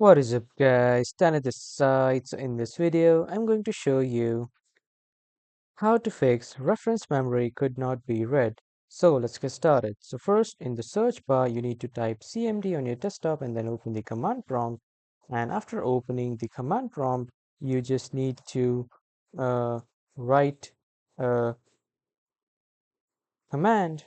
What is up guys, Tanner this side. So in this video I'm going to show you how to fix reference memory could not be read. So let's get started. So first in the search bar you need to type cmd on your desktop and then open the command prompt, and after opening the command prompt you just need to uh, write a command.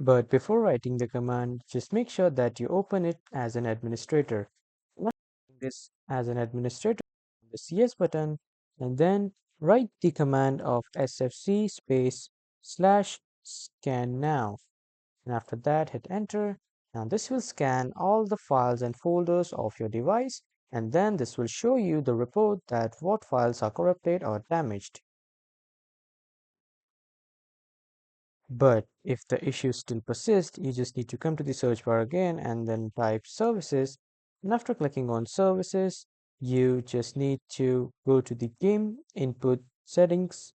But before writing the command, just make sure that you open it as an administrator. Once doing this as an administrator, the CS button, and then write the command of sfc space slash scan now. And after that, hit enter. Now this will scan all the files and folders of your device, and then this will show you the report that what files are corrupted or damaged. But if the issue still persists, you just need to come to the search bar again and then type services. And after clicking on services, you just need to go to the game input settings,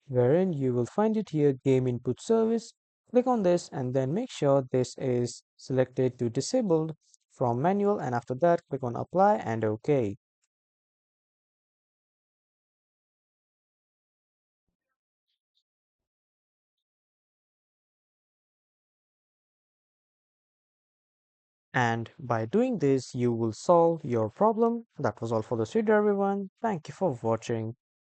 wherein you will find it here, game input service. Click on this and then make sure this is selected to disabled from manual, and after that click on apply and OK. And by doing this, you will solve your problem. That was all for this video, everyone. Thank you for watching.